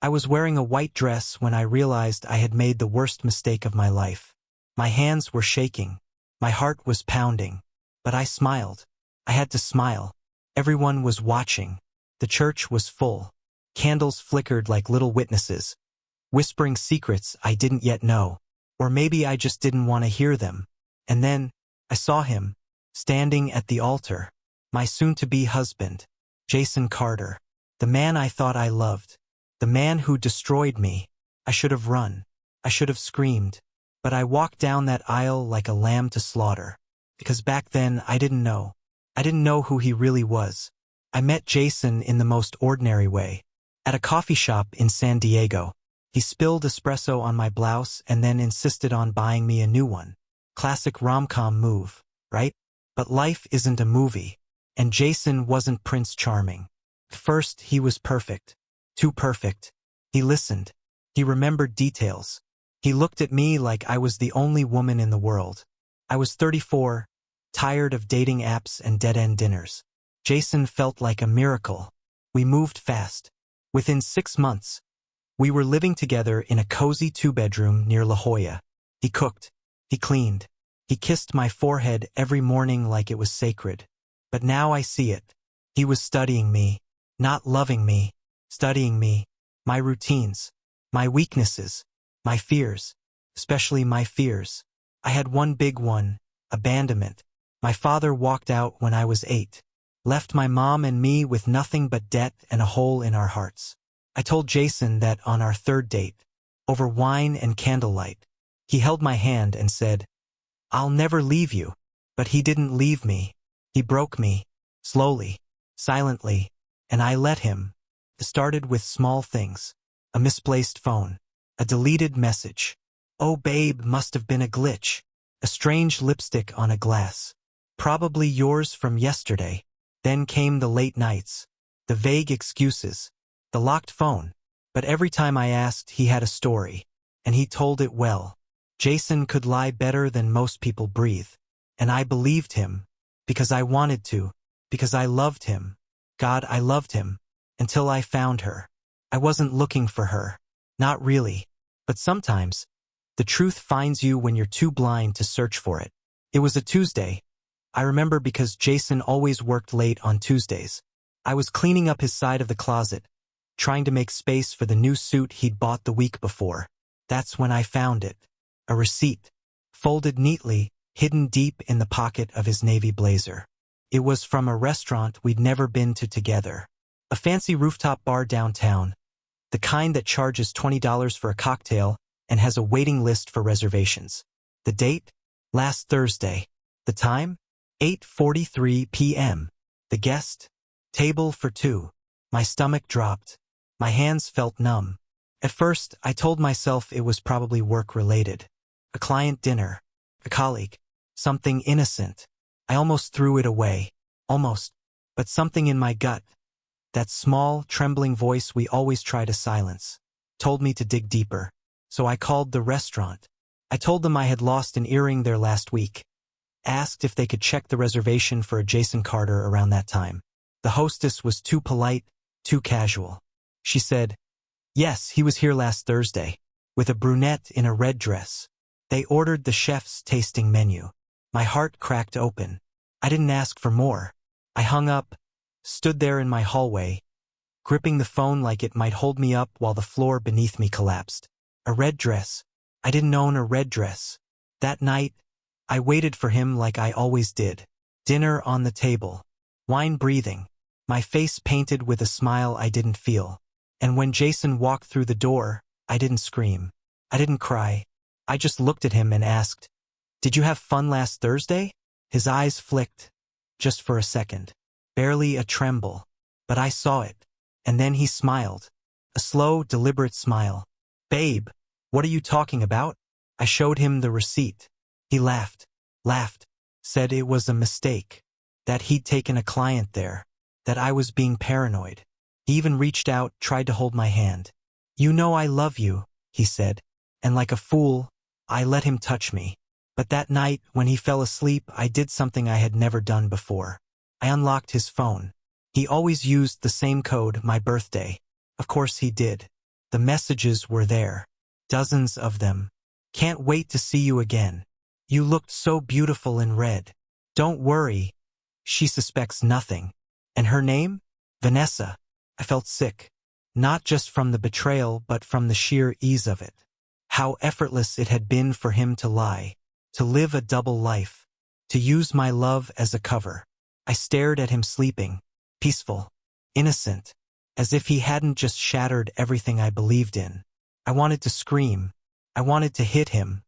I was wearing a white dress when I realized I had made the worst mistake of my life. My hands were shaking. My heart was pounding. But I smiled. I had to smile. Everyone was watching. The church was full. Candles flickered like little witnesses, whispering secrets I didn't yet know. Or maybe I just didn't want to hear them. And then, I saw him, standing at the altar. My soon-to-be husband, Jason Carter. The man I thought I loved. The man who destroyed me. I should have run. I should have screamed. But I walked down that aisle like a lamb to slaughter. Because back then, I didn't know. I didn't know who he really was. I met Jason in the most ordinary way. At a coffee shop in San Diego. He spilled espresso on my blouse and then insisted on buying me a new one. Classic rom-com move, right? But life isn't a movie. And Jason wasn't Prince Charming. First, he was perfect. Too perfect. He listened. He remembered details. He looked at me like I was the only woman in the world. I was 34, tired of dating apps and dead-end dinners. Jason felt like a miracle. We moved fast. Within 6 months, we were living together in a cozy 2-bedroom near La Jolla. He cooked. He cleaned. He kissed my forehead every morning like it was sacred. But now I see it. He was studying me, not loving me, studying me, my routines, my weaknesses, my fears, especially my fears. I had one big one, abandonment. My father walked out when I was 8, left my mom and me with nothing but debt and a hole in our hearts. I told Jason that on our 3rd date, over wine and candlelight. He held my hand and said, "I'll never leave you." But he didn't leave me. He broke me, slowly, silently, and I let him. It started with small things. A misplaced phone. A deleted message. "Oh babe" must have been a glitch. A strange lipstick on a glass. Probably yours from yesterday. Then came the late nights. The vague excuses. The locked phone. But every time I asked, he had a story. And he told it well. Jason could lie better than most people breathe. And I believed him. Because I wanted to. Because I loved him. God, I loved him. Until I found her. I wasn't looking for her. Not really. But sometimes, the truth finds you when you're too blind to search for it. It was a Tuesday. I remember because Jason always worked late on Tuesdays. I was cleaning up his side of the closet, trying to make space for the new suit he'd bought the week before. That's when I found it. A receipt. Folded neatly, hidden deep in the pocket of his navy blazer. It was from a restaurant we'd never been to together. A fancy rooftop bar downtown. The kind that charges $20 for a cocktail and has a waiting list for reservations. The date? Last Thursday. The time? 8:43 p.m. The guest? Table for 2. My stomach dropped. My hands felt numb. At first, I told myself it was probably work-related. A client dinner. A colleague. Something innocent. I almost threw it away. Almost. But something in my gut, that small, trembling voice we always try to silence, told me to dig deeper. So I called the restaurant. I told them I had lost an earring there last week. Asked if they could check the reservation for a Jason Carter around that time. The hostess was too polite, too casual. She said, "Yes, he was here last Thursday, with a brunette in a red dress." They ordered the chef's tasting menu. My heart cracked open. I didn't ask for more. I hung up, stood there in my hallway, gripping the phone like it might hold me up while the floor beneath me collapsed. A red dress. I didn't own a red dress. That night, I waited for him like I always did. Dinner on the table. Wine breathing. My face painted with a smile I didn't feel. And when Jason walked through the door, I didn't scream. I didn't cry. I just looked at him and asked, "Did you have fun last Thursday?" His eyes flicked. Just for a second. Barely a tremble. But I saw it. And then he smiled. A slow, deliberate smile. "Babe, what are you talking about?" I showed him the receipt. He laughed, said it was a mistake, that he'd taken a client there, that I was being paranoid. He even reached out, tried to hold my hand. "You know I love you," he said, and like a fool, I let him touch me. But that night, when he fell asleep, I did something I had never done before. I unlocked his phone. He always used the same code, my birthday. Of course he did. The messages were there. Dozens of them. Can't wait to see you again. You looked so beautiful in red. Don't worry. She suspects nothing. And her name? Vanessa. I felt sick. Not just from the betrayal, but from the sheer ease of it. How effortless it had been for him to lie. To live a double life. To use my love as a cover. I stared at him sleeping. Peaceful. Innocent. As if he hadn't just shattered everything I believed in. I wanted to scream. I wanted to hit him.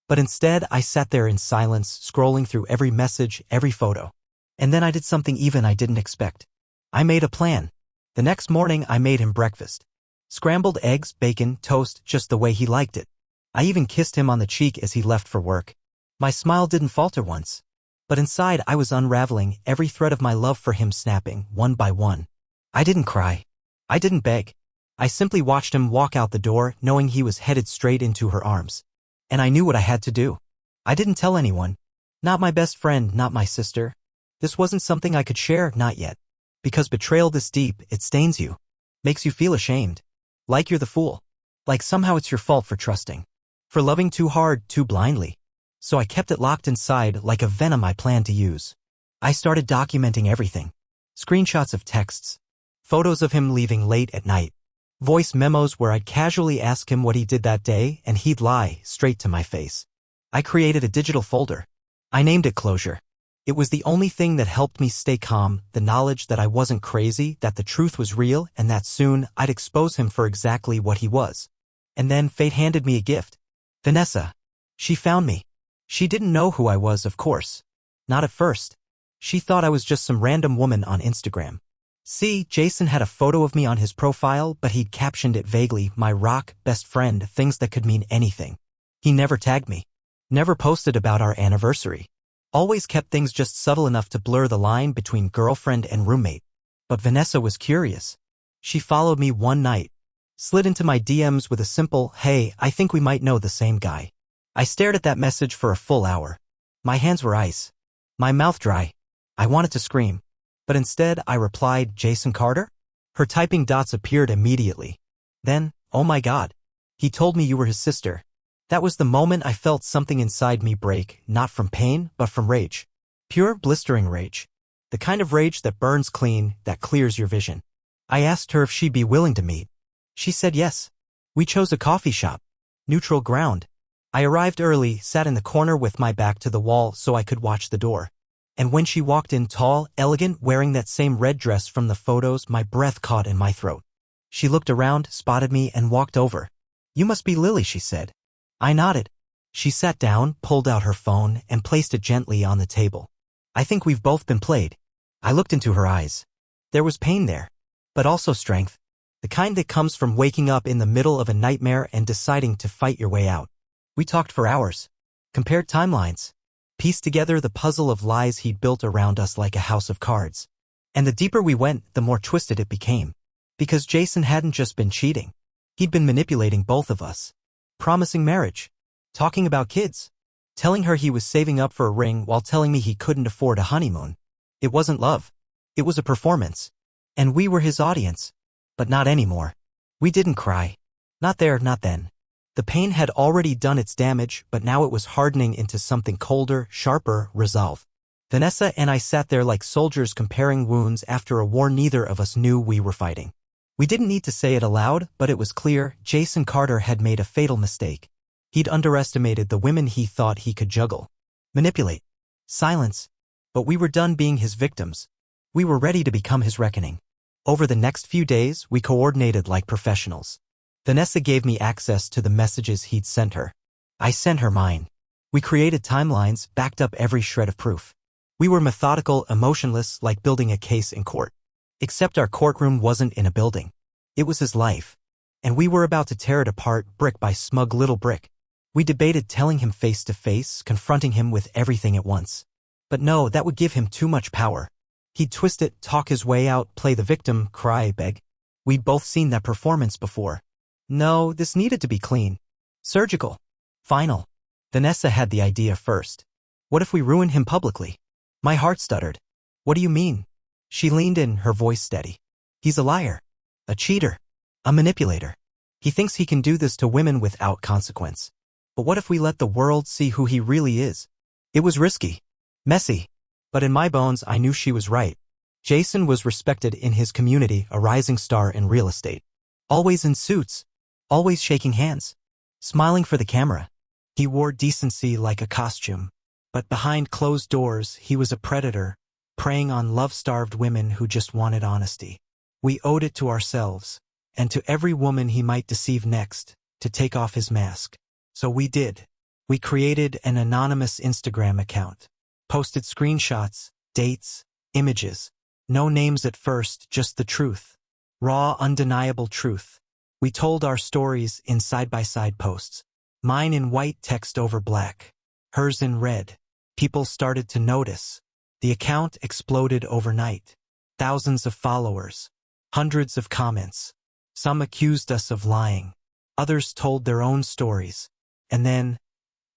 But instead, I sat there in silence, scrolling through every message, every photo. And then I did something even I didn't expect. I made a plan. The next morning, I made him breakfast. Scrambled eggs, bacon, toast, just the way he liked it. I even kissed him on the cheek as he left for work. My smile didn't falter once. But inside, I was unraveling, every thread of my love for him snapping, one by one. I didn't cry. I didn't beg. I simply watched him walk out the door, knowing he was headed straight into her arms. And I knew what I had to do. I didn't tell anyone. Not my best friend, not my sister. This wasn't something I could share, not yet. Because betrayal this deep, it stains you. Makes you feel ashamed. Like you're the fool. Like somehow it's your fault for trusting. For loving too hard, too blindly. So I kept it locked inside like a venom I planned to use. I started documenting everything. Screenshots of texts. Photos of him leaving late at night. Voice memos where I'd casually ask him what he did that day and he'd lie straight to my face. I created a digital folder. I named it Closure. It was the only thing that helped me stay calm, the knowledge that I wasn't crazy, that the truth was real, and that soon I'd expose him for exactly what he was. And then fate handed me a gift. Vanessa. She found me. She didn't know who I was, of course. Not at first. She thought I was just some random woman on Instagram. See, Jason had a photo of me on his profile, but he'd captioned it vaguely, my rock, best friend, things that could mean anything. He never tagged me. Never posted about our anniversary. Always kept things just subtle enough to blur the line between girlfriend and roommate. But Vanessa was curious. She followed me one night. Slid into my DMs with a simple, hey, I think we might know the same guy. I stared at that message for a full hour. My hands were ice. My mouth dry. I wanted to scream. But instead, I replied, Jason Carter? Her typing dots appeared immediately. Then, oh my God. He told me you were his sister. That was the moment I felt something inside me break, not from pain, but from rage. Pure, blistering rage. The kind of rage that burns clean, that clears your vision. I asked her if she'd be willing to meet. She said yes. We chose a coffee shop. Neutral ground. I arrived early, sat in the corner with my back to the wall so I could watch the door. And when she walked in tall, elegant, wearing that same red dress from the photos, my breath caught in my throat. She looked around, spotted me, and walked over. You must be Lily, she said. I nodded. She sat down, pulled out her phone, and placed it gently on the table. I think we've both been played. I looked into her eyes. There was pain there, but also strength. The kind that comes from waking up in the middle of a nightmare and deciding to fight your way out. We talked for hours. Compared timelines. Pieced together the puzzle of lies he'd built around us like a house of cards. And the deeper we went, the more twisted it became. Because Jason hadn't just been cheating. He'd been manipulating both of us. Promising marriage. Talking about kids. Telling her he was saving up for a ring while telling me he couldn't afford a honeymoon. It wasn't love. It was a performance. And we were his audience. But not anymore. We didn't cry. Not there, not then. The pain had already done its damage, but now it was hardening into something colder, sharper, resolve. Vanessa and I sat there like soldiers comparing wounds after a war neither of us knew we were fighting. We didn't need to say it aloud, but it was clear Jason Carter had made a fatal mistake. He'd underestimated the women he thought he could juggle. Manipulate. Silence. But we were done being his victims. We were ready to become his reckoning. Over the next few days, we coordinated like professionals. Vanessa gave me access to the messages he'd sent her. I sent her mine. We created timelines, backed up every shred of proof. We were methodical, emotionless, like building a case in court. Except our courtroom wasn't in a building. It was his life. And we were about to tear it apart, brick by smug little brick. We debated telling him face to face, confronting him with everything at once. But no, that would give him too much power. He'd twist it, talk his way out, play the victim, cry, beg. We'd both seen that performance before. No, this needed to be clean. Surgical. Final. Vanessa had the idea first. What if we ruin him publicly? My heart stuttered. What do you mean? She leaned in, her voice steady. He's a liar. A cheater. A manipulator. He thinks he can do this to women without consequence. But what if we let the world see who he really is? It was risky. Messy. But in my bones, I knew she was right. Jason was respected in his community, a rising star in real estate. Always in suits. Always shaking hands. Smiling for the camera. He wore decency like a costume. But behind closed doors, he was a predator, preying on love-starved women who just wanted honesty. We owed it to ourselves, and to every woman he might deceive next, to take off his mask. So we did. We created an anonymous Instagram account. Posted screenshots, dates, images. No names at first, just the truth. Raw, undeniable truth. We told our stories in side-by-side posts. Mine in white text over black. Hers in red. People started to notice. The account exploded overnight. Thousands of followers. Hundreds of comments. Some accused us of lying. Others told their own stories. And then,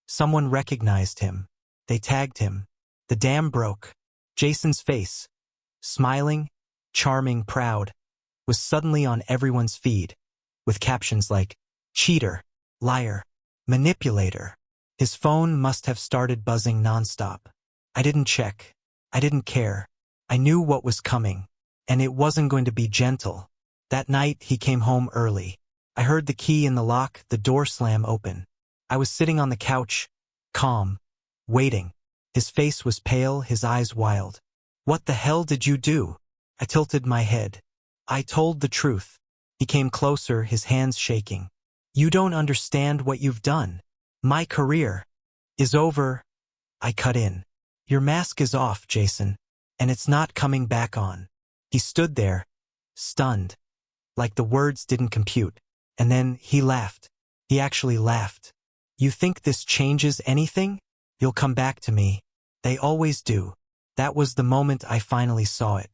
someone recognized him. They tagged him. The dam broke. Jason's face, smiling, charming, proud, was suddenly on everyone's feed, with captions like, cheater, liar, manipulator. His phone must have started buzzing nonstop. I didn't check. I didn't care. I knew what was coming, and it wasn't going to be gentle. That night, he came home early. I heard the key in the lock, the door slam open. I was sitting on the couch, calm, waiting. His face was pale, his eyes wild. What the hell did you do? I tilted my head. I told the truth. He came closer, his hands shaking. You don't understand what you've done. My career is over. I cut in. Your mask is off, Jason, and it's not coming back on. He stood there, stunned, like the words didn't compute. And then he laughed. He actually laughed. You think this changes anything? You'll come back to me. They always do. That was the moment I finally saw it.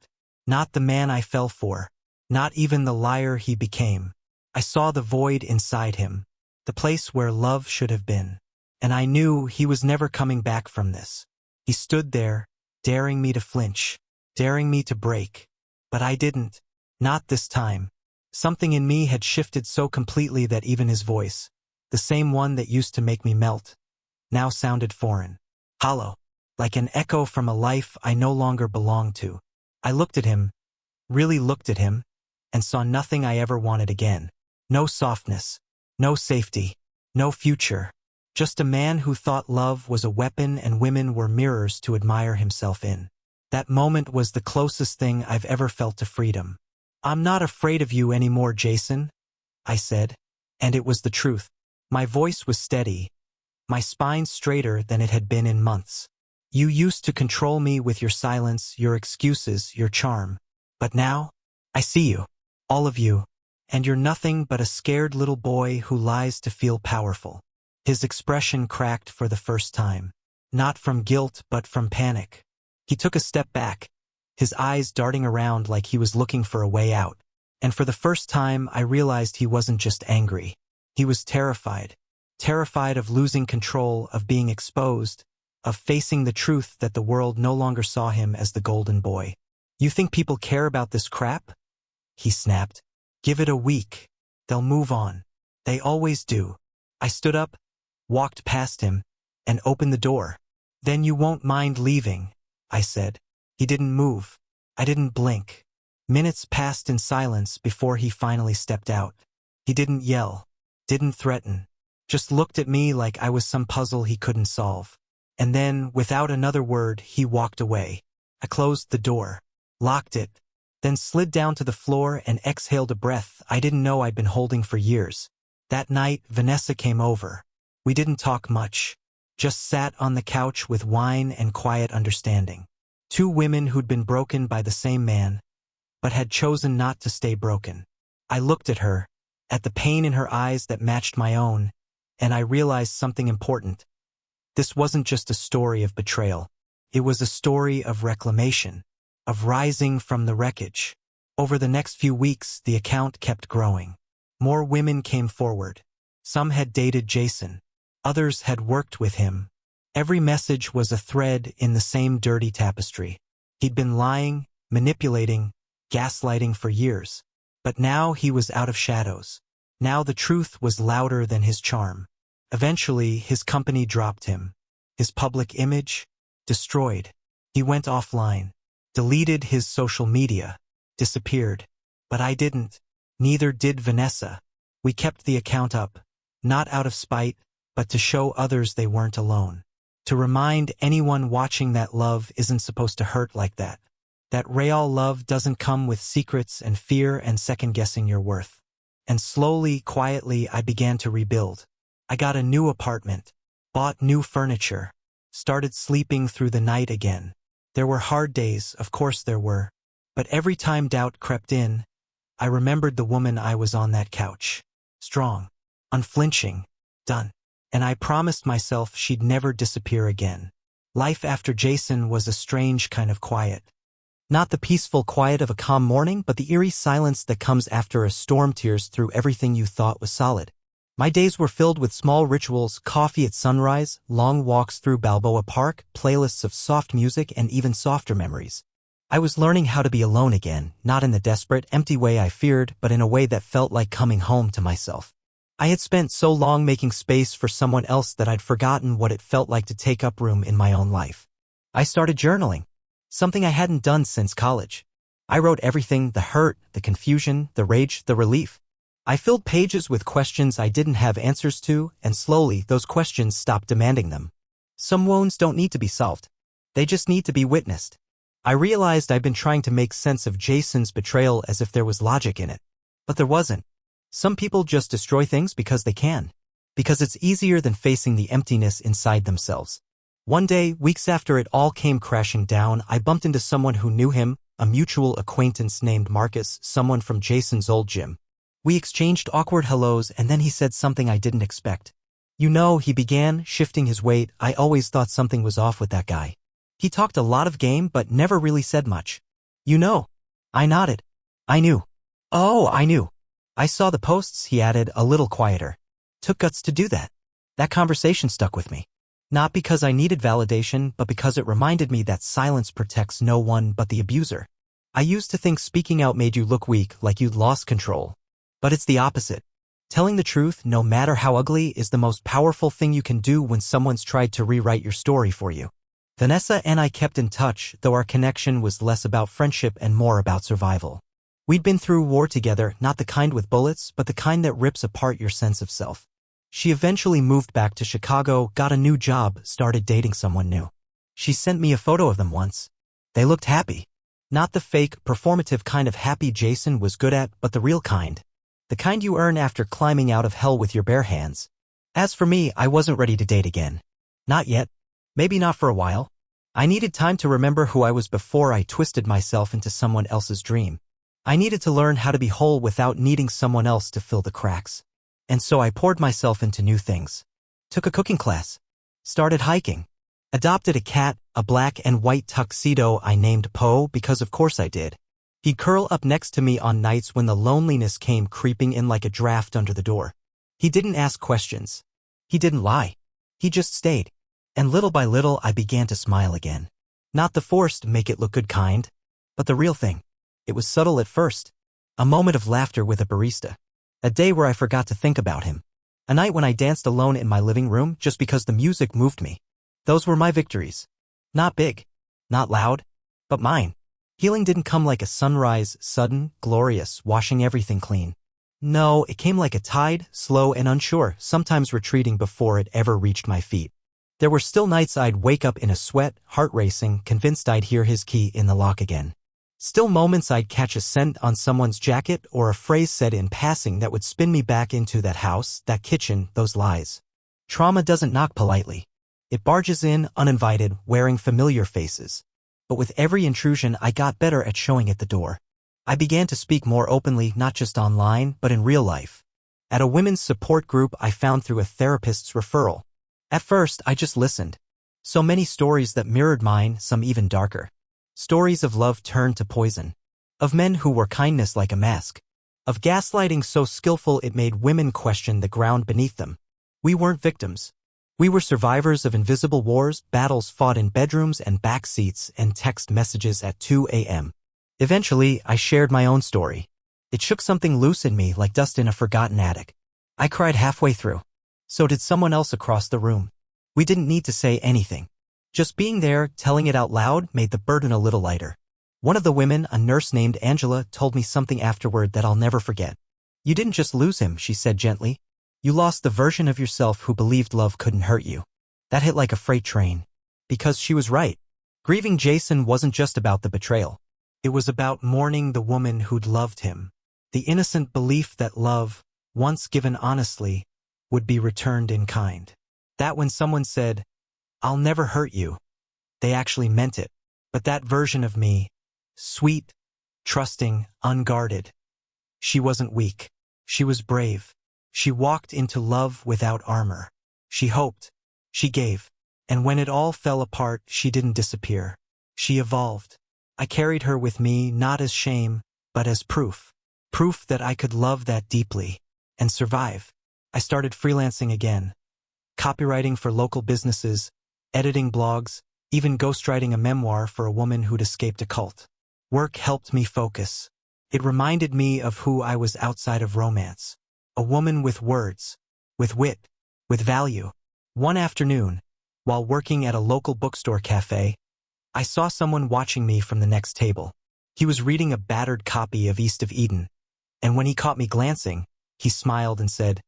Not the man I fell for. Not even the liar he became. I saw the void inside him. The place where love should have been. And I knew he was never coming back from this. He stood there, daring me to flinch, daring me to break. But I didn't. Not this time. Something in me had shifted so completely that even his voice, the same one that used to make me melt, now sounded foreign, hollow, like an echo from a life I no longer belonged to. I looked at him, really looked at him, and saw nothing I ever wanted again. No softness, no safety, no future. Just a man who thought love was a weapon and women were mirrors to admire himself in. That moment was the closest thing I've ever felt to freedom. I'm not afraid of you anymore, Jason, I said, and it was the truth. My voice was steady, my spine straighter than it had been in months. You used to control me with your silence, your excuses, your charm. But now, I see you, all of you, and you're nothing but a scared little boy who lies to feel powerful. His expression cracked for the first time, not from guilt but from panic. He took a step back, his eyes darting around like he was looking for a way out. And for the first time, I realized he wasn't just angry. He was terrified. Terrified of losing control, of being exposed, of facing the truth that the world no longer saw him as the golden boy. You think people care about this crap? He snapped. Give it a week. They'll move on. They always do. I stood up, walked past him, and opened the door. Then you won't mind leaving, I said. He didn't move. I didn't blink. Minutes passed in silence before he finally stepped out. He didn't yell, didn't threaten, just looked at me like I was some puzzle he couldn't solve. And then, without another word, he walked away. I closed the door, locked it, then slid down to the floor and exhaled a breath I didn't know I'd been holding for years. That night, Vanessa came over. We didn't talk much, just sat on the couch with wine and quiet understanding. Two women who'd been broken by the same man, but had chosen not to stay broken. I looked at her, at the pain in her eyes that matched my own, and I realized something important. This wasn't just a story of betrayal. It was a story of reclamation, of rising from the wreckage. Over the next few weeks, the account kept growing. More women came forward. Some had dated Jason. Others had worked with him. Every message was a thread in the same dirty tapestry. He'd been lying, manipulating, gaslighting for years. But now he was out of shadows. Now the truth was louder than his charm. Eventually, his company dropped him. His public image? Destroyed. He went offline. Deleted his social media. Disappeared. But I didn't. Neither did Vanessa. We kept the account up. Not out of spite, but to show others they weren't alone. To remind anyone watching that love isn't supposed to hurt like that. That real love doesn't come with secrets and fear and second-guessing your worth. And slowly, quietly, I began to rebuild. I got a new apartment. Bought new furniture. Started sleeping through the night again. There were hard days, of course there were. But every time doubt crept in, I remembered the woman I was on that couch. Strong. Unflinching. Done. And I promised myself she'd never disappear again. Life after Jason was a strange kind of quiet. Not the peaceful quiet of a calm morning, but the eerie silence that comes after a storm tears through everything you thought was solid. My days were filled with small rituals, coffee at sunrise, long walks through Balboa Park, playlists of soft music, and even softer memories. I was learning how to be alone again, not in the desperate, empty way I feared, but in a way that felt like coming home to myself. I had spent so long making space for someone else that I'd forgotten what it felt like to take up room in my own life. I started journaling. Something I hadn't done since college. I wrote everything, the hurt, the confusion, the rage, the relief. I filled pages with questions I didn't have answers to, and slowly those questions stopped demanding them. Some wounds don't need to be solved. They just need to be witnessed. I realized I'd been trying to make sense of Jason's betrayal as if there was logic in it. But there wasn't. Some people just destroy things because they can. Because it's easier than facing the emptiness inside themselves. One day, weeks after it all came crashing down, I bumped into someone who knew him, a mutual acquaintance named Marcus, someone from Jason's old gym. We exchanged awkward hellos, and then he said something I didn't expect. You know, he began, shifting his weight. I always thought something was off with that guy. He talked a lot of game, but never really said much. You know. I nodded. I knew. Oh, I knew. I saw the posts, he added, a little quieter. Took guts to do that. That conversation stuck with me. Not because I needed validation, but because it reminded me that silence protects no one but the abuser. I used to think speaking out made you look weak, like you'd lost control. But it's the opposite. Telling the truth, no matter how ugly, is the most powerful thing you can do when someone's tried to rewrite your story for you. Vanessa and I kept in touch, though our connection was less about friendship and more about survival. We'd been through war together, not the kind with bullets, but the kind that rips apart your sense of self. She eventually moved back to Chicago, got a new job, started dating someone new. She sent me a photo of them once. They looked happy. Not the fake, performative kind of happy Jason was good at, but the real kind. The kind you earn after climbing out of hell with your bare hands. As for me, I wasn't ready to date again. Not yet. Maybe not for a while. I needed time to remember who I was before I twisted myself into someone else's dream. I needed to learn how to be whole without needing someone else to fill the cracks. And so I poured myself into new things. Took a cooking class. Started hiking. Adopted a cat, a black and white tuxedo I named Poe because of course I did. He'd curl up next to me on nights when the loneliness came creeping in like a draft under the door. He didn't ask questions. He didn't lie. He just stayed. And little by little I began to smile again. Not the forced make it look good kind, but the real thing. It was subtle at first. A moment of laughter with a barista. A day where I forgot to think about him. A night when I danced alone in my living room just because the music moved me. Those were my victories. Not big. Not loud. But mine. Healing didn't come like a sunrise, sudden, glorious, washing everything clean. No, it came like a tide, slow and unsure, sometimes retreating before it ever reached my feet. There were still nights I'd wake up in a sweat, heart racing, convinced I'd hear his key in the lock again. Still moments I'd catch a scent on someone's jacket or a phrase said in passing that would spin me back into that house, that kitchen, those lies. Trauma doesn't knock politely. It barges in, uninvited, wearing familiar faces. But with every intrusion I got better at showing it the door. I began to speak more openly, not just online, but in real life. At a women's support group I found through a therapist's referral. At first, I just listened. So many stories that mirrored mine, some even darker. Stories of love turned to poison. Of men who wore kindness like a mask. Of gaslighting so skillful it made women question the ground beneath them. We weren't victims. We were survivors of invisible wars, battles fought in bedrooms and back seats, and text messages at 2 a.m. Eventually, I shared my own story. It shook something loose in me like dust in a forgotten attic. I cried halfway through. So did someone else across the room. We didn't need to say anything. Just being there, telling it out loud, made the burden a little lighter. One of the women, a nurse named Angela, told me something afterward that I'll never forget. "You didn't just lose him," she said gently. "You lost the version of yourself who believed love couldn't hurt you." That hit like a freight train. Because she was right. Grieving Jason wasn't just about the betrayal. It was about mourning the woman who'd loved him. The innocent belief that love, once given honestly, would be returned in kind. That when someone said, "I'll never hurt you," they actually meant it. But that version of me, sweet, trusting, unguarded, she wasn't weak. She was brave. She walked into love without armor. She hoped. She gave. And when it all fell apart, she didn't disappear. She evolved. I carried her with me not as shame, but as proof. Proof that I could love that deeply and survive. I started freelancing again. Copywriting for local businesses, editing blogs, even ghostwriting a memoir for a woman who'd escaped a cult. Work helped me focus. It reminded me of who I was outside of romance. A woman with words, with wit, with value. One afternoon, while working at a local bookstore cafe, I saw someone watching me from the next table. He was reading a battered copy of East of Eden, and when he caught me glancing, he smiled and said,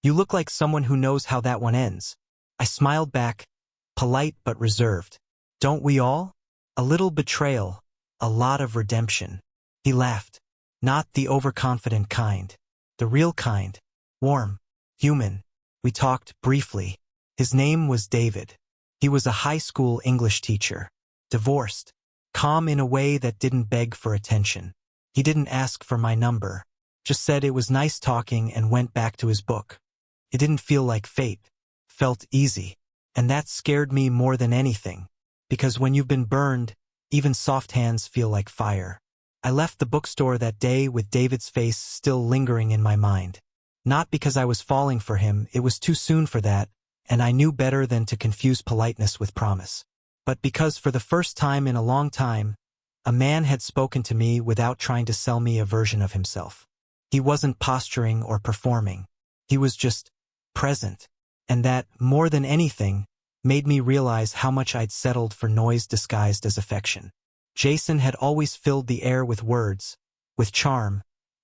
"You look like someone who knows how that one ends." I smiled back, polite but reserved. "Don't we all? A little betrayal, a lot of redemption." He laughed. "Not the overconfident kind. The real kind. Warm. Human." We talked briefly. His name was David. He was a high school English teacher. Divorced. Calm in a way that didn't beg for attention. He didn't ask for my number. Just said it was nice talking and went back to his book. It didn't feel like fate. Felt easy. And that scared me more than anything. Because when you've been burned, even soft hands feel like fire. I left the bookstore that day with David's face still lingering in my mind. Not because I was falling for him, it was too soon for that, and I knew better than to confuse politeness with promise. But because for the first time in a long time, a man had spoken to me without trying to sell me a version of himself. He wasn't posturing or performing. He was just present. And that, more than anything, made me realize how much I'd settled for noise disguised as affection. Jason had always filled the air with words, with charm,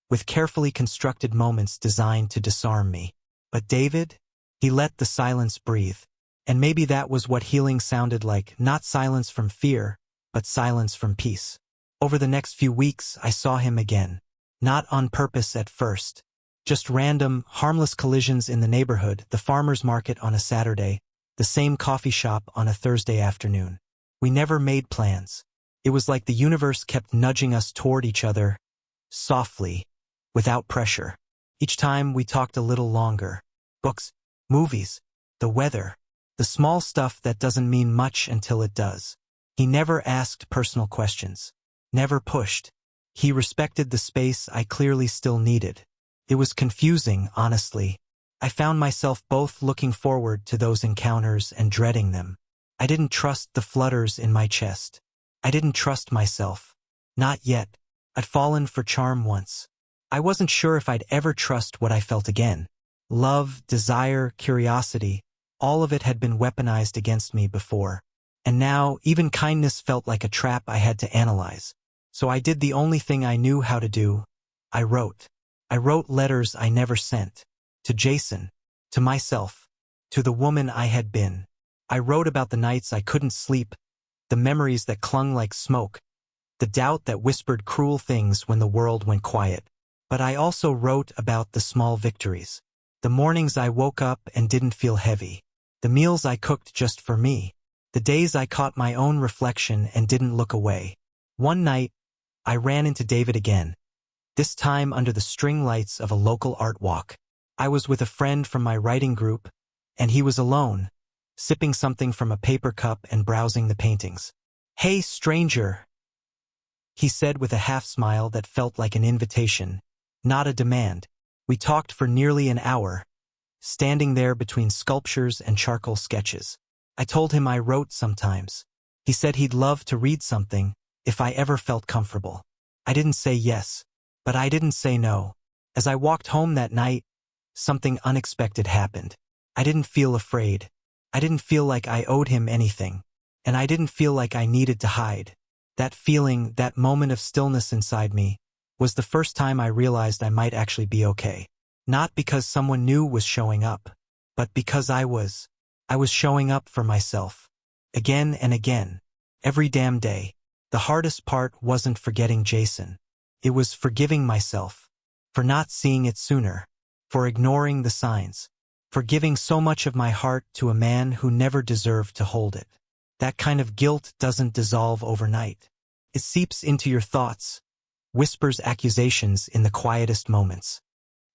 with carefully constructed moments designed to disarm me. But David? He let the silence breathe. And maybe that was what healing sounded like, not silence from fear, but silence from peace. Over the next few weeks, I saw him again. Not on purpose at first. Just random, harmless collisions in the neighborhood, the farmer's market on a Saturday, the same coffee shop on a Thursday afternoon. We never made plans. It was like the universe kept nudging us toward each other, softly, without pressure. Each time we talked a little longer. Books, movies, the weather, the small stuff that doesn't mean much until it does. He never asked personal questions. Never pushed. He respected the space I clearly still needed. It was confusing, honestly. I found myself both looking forward to those encounters and dreading them. I didn't trust the flutters in my chest. I didn't trust myself. Not yet. I'd fallen for charm once. I wasn't sure if I'd ever trust what I felt again. Love, desire, curiosity, all of it had been weaponized against me before. And now, even kindness felt like a trap I had to analyze. So I did the only thing I knew how to do. I wrote. I wrote letters I never sent. To Jason. To myself. To the woman I had been. I wrote about the nights I couldn't sleep, the memories that clung like smoke, the doubt that whispered cruel things when the world went quiet. But I also wrote about the small victories. The mornings I woke up and didn't feel heavy. The meals I cooked just for me. The days I caught my own reflection and didn't look away. One night, I ran into David again. This time under the string lights of a local art walk. I was with a friend from my writing group, and he was alone, sipping something from a paper cup and browsing the paintings. "Hey, stranger," he said with a half-smile that felt like an invitation, not a demand. We talked for nearly an hour, standing there between sculptures and charcoal sketches. I told him I wrote sometimes. He said he'd love to read something if I ever felt comfortable. I didn't say yes. But I didn't say no. As I walked home that night, something unexpected happened. I didn't feel afraid. I didn't feel like I owed him anything. And I didn't feel like I needed to hide. That feeling, that moment of stillness inside me, was the first time I realized I might actually be okay. Not because someone new was showing up, but because I was showing up for myself. Again and again. Every damn day. The hardest part wasn't forgetting Jason. It was forgiving myself. For not seeing it sooner. For ignoring the signs. For giving so much of my heart to a man who never deserved to hold it. That kind of guilt doesn't dissolve overnight. It seeps into your thoughts. Whispers accusations in the quietest moments.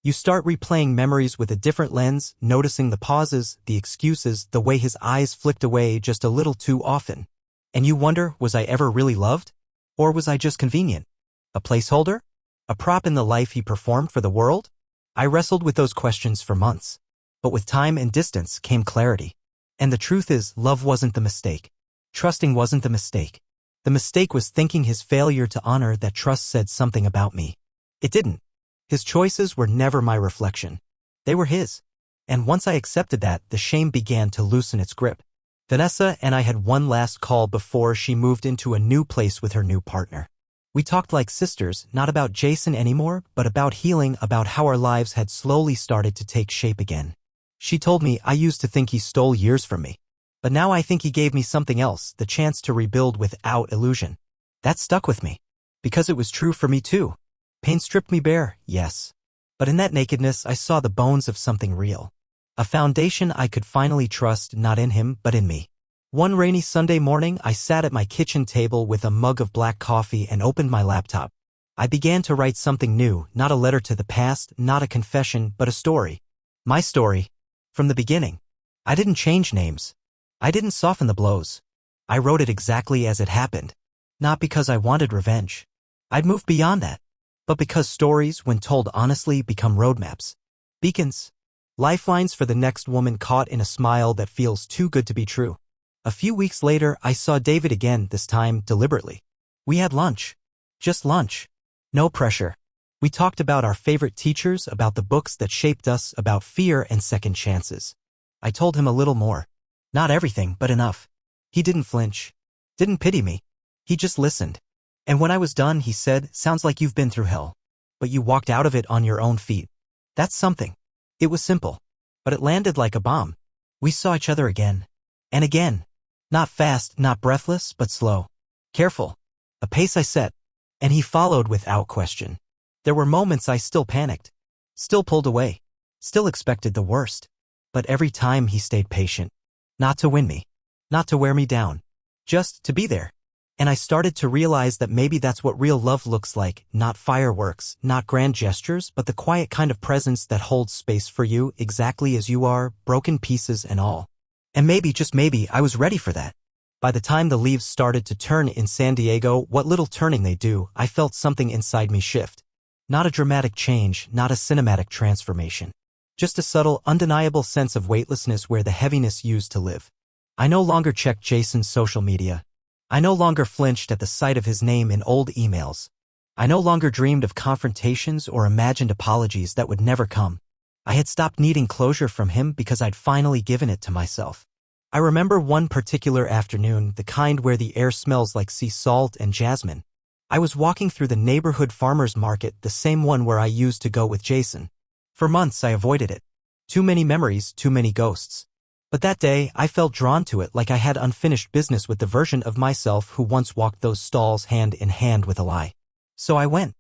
You start replaying memories with a different lens, noticing the pauses, the excuses, the way his eyes flicked away just a little too often. And you wonder, was I ever really loved? Or was I just convenient? A placeholder? A prop in the life he performed for the world? I wrestled with those questions for months. But with time and distance came clarity. And the truth is, love wasn't the mistake. Trusting wasn't the mistake. The mistake was thinking his failure to honor that trust said something about me. It didn't. His choices were never my reflection. They were his. And once I accepted that, the shame began to loosen its grip. Vanessa and I had one last call before she moved into a new place with her new partner. We talked like sisters, not about Jason anymore, but about healing, about how our lives had slowly started to take shape again. She told me I used to think he stole years from me. But now I think he gave me something else, the chance to rebuild without illusion. That stuck with me. Because it was true for me too. Pain stripped me bare, yes. But in that nakedness I saw the bones of something real. A foundation I could finally trust, not in him, but in me. One rainy Sunday morning, I sat at my kitchen table with a mug of black coffee and opened my laptop. I began to write something new, not a letter to the past, not a confession, but a story. My story. From the beginning. I didn't change names. I didn't soften the blows. I wrote it exactly as it happened. Not because I wanted revenge. I'd moved beyond that. But because stories, when told honestly, become roadmaps. Beacons. Lifelines for the next woman caught in a smile that feels too good to be true. A few weeks later, I saw David again, this time deliberately. We had lunch. Just lunch. No pressure. We talked about our favorite teachers, about the books that shaped us, about fear and second chances. I told him a little more. Not everything, but enough. He didn't flinch. Didn't pity me. He just listened. And when I was done, he said, "Sounds like you've been through hell. But you walked out of it on your own feet. That's something." It was simple. But it landed like a bomb. We saw each other again. And again. Not fast, not breathless, but slow. Careful. A pace I set. And he followed without question. There were moments I still panicked. Still pulled away. Still expected the worst. But every time he stayed patient. Not to win me. Not to wear me down. Just to be there. And I started to realize that maybe that's what real love looks like, not fireworks, not grand gestures, but the quiet kind of presence that holds space for you exactly as you are, broken pieces and all. And maybe, just maybe, I was ready for that. By the time the leaves started to turn in San Diego, what little turning they do, I felt something inside me shift. Not a dramatic change, not a cinematic transformation. Just a subtle, undeniable sense of weightlessness where the heaviness used to live. I no longer checked Jason's social media. I no longer flinched at the sight of his name in old emails. I no longer dreamed of confrontations or imagined apologies that would never come. I had stopped needing closure from him because I'd finally given it to myself. I remember one particular afternoon, the kind where the air smells like sea salt and jasmine. I was walking through the neighborhood farmer's market, the same one where I used to go with Jason. For months I avoided it. Too many memories, too many ghosts. But that day, I felt drawn to it like I had unfinished business with the version of myself who once walked those stalls hand in hand with a lie. So I went.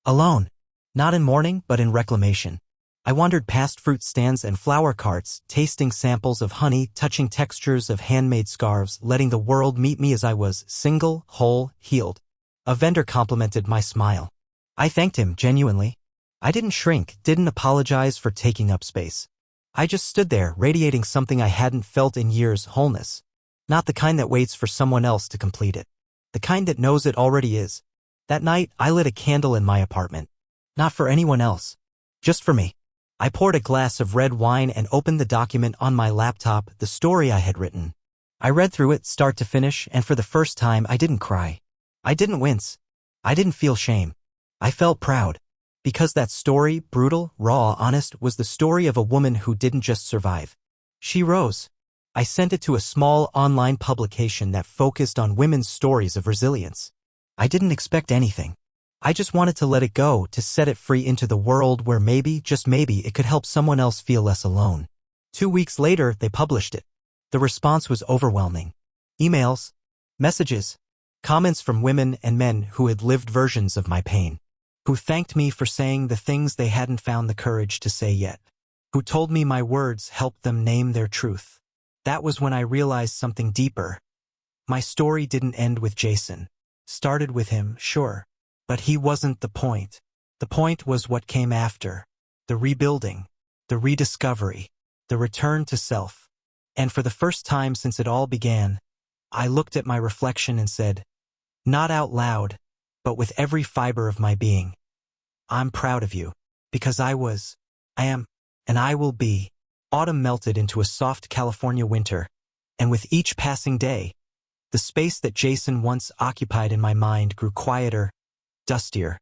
Alone. Not in mourning, but in reclamation. I wandered past fruit stands and flower carts, tasting samples of honey, touching textures of handmade scarves, letting the world meet me as I was, single, whole, healed. A vendor complimented my smile. I thanked him genuinely. I didn't shrink, didn't apologize for taking up space. I just stood there, radiating something I hadn't felt in years, wholeness. Not the kind that waits for someone else to complete it. The kind that knows it already is. That night, I lit a candle in my apartment. Not for anyone else. Just for me. I poured a glass of red wine and opened the document on my laptop, the story I had written. I read through it, start to finish, and for the first time I didn't cry. I didn't wince. I didn't feel shame. I felt proud. Because that story, brutal, raw, honest, was the story of a woman who didn't just survive. She rose. I sent it to a small online publication that focused on women's stories of resilience. I didn't expect anything. I just wanted to let it go, to set it free into the world where maybe, just maybe, it could help someone else feel less alone. 2 weeks later, they published it. The response was overwhelming. Emails, messages, comments from women and men who had lived versions of my pain, who thanked me for saying the things they hadn't found the courage to say yet, who told me my words helped them name their truth. That was when I realized something deeper. My story didn't end with Jason. Started with him, sure. But he wasn't the point. The point was what came after. The rebuilding, the rediscovery, the return to self. And for the first time since it all began, I looked at my reflection and said, not out loud, but with every fiber of my being, I'm proud of you, because I am, and I will be. Autumn melted into a soft California winter, and with each passing day, the space that Jason once occupied in my mind grew quieter, dustier,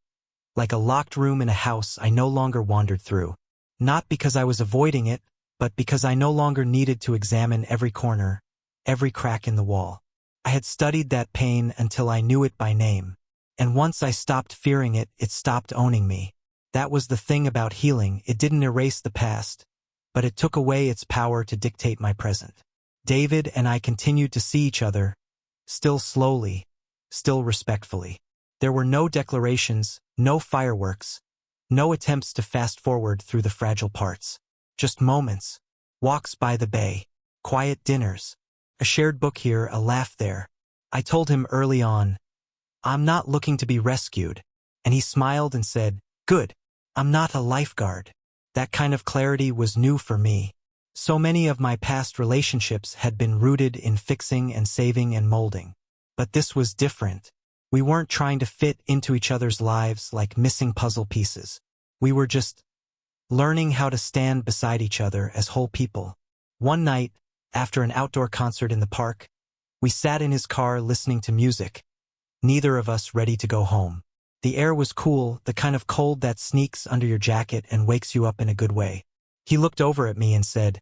like a locked room in a house I no longer wandered through. Not because I was avoiding it, but because I no longer needed to examine every corner, every crack in the wall. I had studied that pain until I knew it by name, and once I stopped fearing it, it stopped owning me. That was the thing about healing. It didn't erase the past, but it took away its power to dictate my present. David and I continued to see each other, still slowly, still respectfully. There were no declarations, no fireworks, no attempts to fast forward through the fragile parts. Just moments, walks by the bay, quiet dinners, a shared book here, a laugh there. I told him early on, I'm not looking to be rescued, and he smiled and said, good, I'm not a lifeguard. That kind of clarity was new for me. So many of my past relationships had been rooted in fixing and saving and molding. But this was different. We weren't trying to fit into each other's lives like missing puzzle pieces. We were just learning how to stand beside each other as whole people. One night, after an outdoor concert in the park, we sat in his car listening to music, neither of us ready to go home. The air was cool, the kind of cold that sneaks under your jacket and wakes you up in a good way. He looked over at me and said,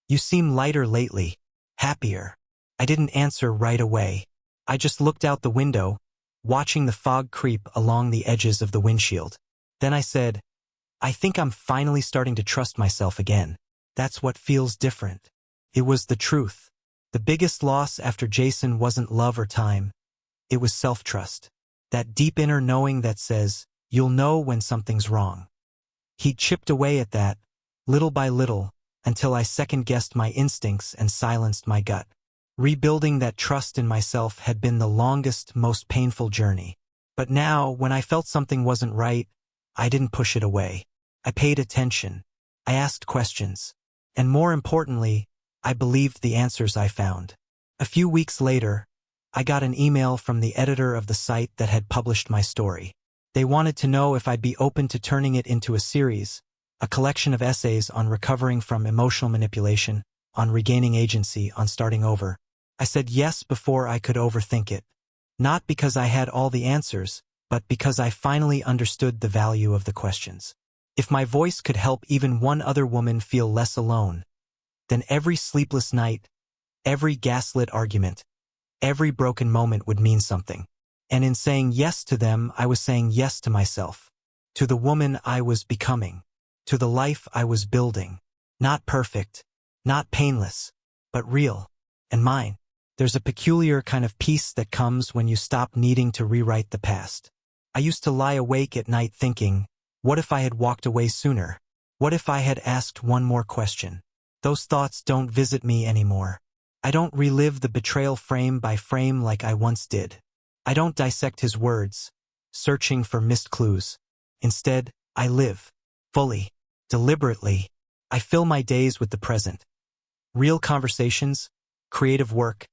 you seem lighter lately, happier. I didn't answer right away. I just looked out the window, watching the fog creep along the edges of the windshield. Then I said, I think I'm finally starting to trust myself again. That's what feels different. It was the truth. The biggest loss after Jason wasn't love or time. It was self-trust. That deep inner knowing that says, you'll know when something's wrong. He chipped away at that, little by little, until I second-guessed my instincts and silenced my gut. Rebuilding that trust in myself had been the longest, most painful journey. But now, when I felt something wasn't right, I didn't push it away. I paid attention. I asked questions. And more importantly, I believed the answers I found. A few weeks later, I got an email from the editor of the site that had published my story. They wanted to know if I'd be open to turning it into a series, a collection of essays on recovering from emotional manipulation, on regaining agency, on starting over. I said yes before I could overthink it. Not because I had all the answers, but because I finally understood the value of the questions. If my voice could help even one other woman feel less alone, then every sleepless night, every gaslit argument, every broken moment would mean something. And in saying yes to them, I was saying yes to myself, to the woman I was becoming, to the life I was building. Not perfect, not painless, but real, and mine. There's a peculiar kind of peace that comes when you stop needing to rewrite the past. I used to lie awake at night thinking, what if I had walked away sooner? What if I had asked one more question? Those thoughts don't visit me anymore. I don't relive the betrayal frame by frame like I once did. I don't dissect his words, searching for missed clues. Instead, I live, fully, deliberately. I fill my days with the present. Real conversations, creative work,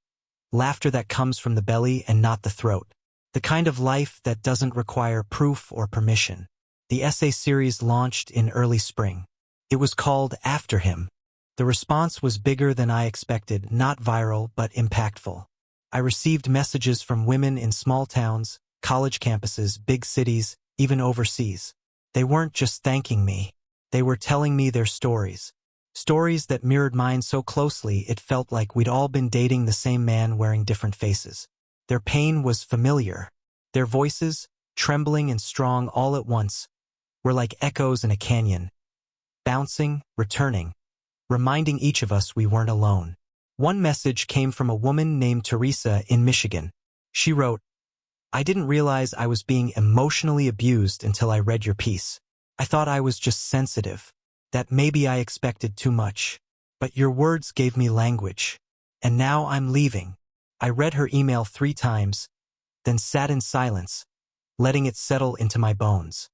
laughter that comes from the belly and not the throat. The kind of life that doesn't require proof or permission. The essay series launched in early spring. It was called After Him. The response was bigger than I expected, not viral but impactful. I received messages from women in small towns, college campuses, big cities, even overseas. They weren't just thanking me. They were telling me their stories. Stories that mirrored mine so closely it felt like we'd all been dating the same man wearing different faces. Their pain was familiar. Their voices, trembling and strong all at once, were like echoes in a canyon, bouncing, returning, reminding each of us we weren't alone. One message came from a woman named Teresa in Michigan. She wrote, "I didn't realize I was being emotionally abused until I read your piece. I thought I was just sensitive, that maybe I expected too much. But your words gave me language. And now I'm leaving." I read her email 3 times, then sat in silence, letting it settle into my bones.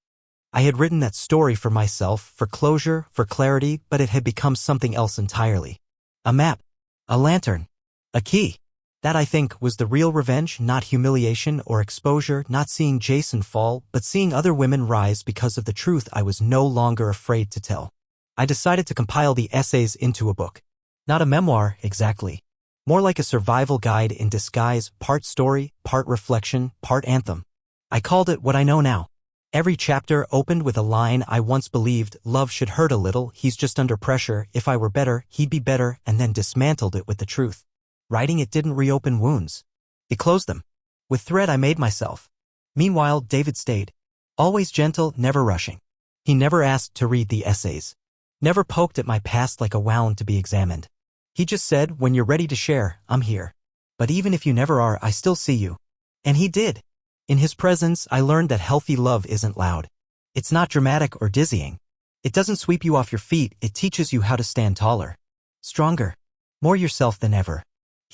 I had written that story for myself, for closure, for clarity, but it had become something else entirely. A map, a lantern, a key. That, I think, was the real revenge, not humiliation or exposure, not seeing Jason fall, but seeing other women rise because of the truth I was no longer afraid to tell. I decided to compile the essays into a book. Not a memoir, exactly. More like a survival guide in disguise, part story, part reflection, part anthem. I called it What I Know Now. Every chapter opened with a line I once believed: love should hurt a little, he's just under pressure, if I were better, he'd be better, and then dismantled it with the truth. Writing it didn't reopen wounds. It closed them. With thread I made myself. Meanwhile, David stayed. Always gentle, never rushing. He never asked to read the essays. Never poked at my past like a wound to be examined. He just said, "When you're ready to share, I'm here. But even if you never are, I still see you." And he did. In his presence, I learned that healthy love isn't loud. It's not dramatic or dizzying. It doesn't sweep you off your feet, it teaches you how to stand taller. Stronger. More yourself than ever.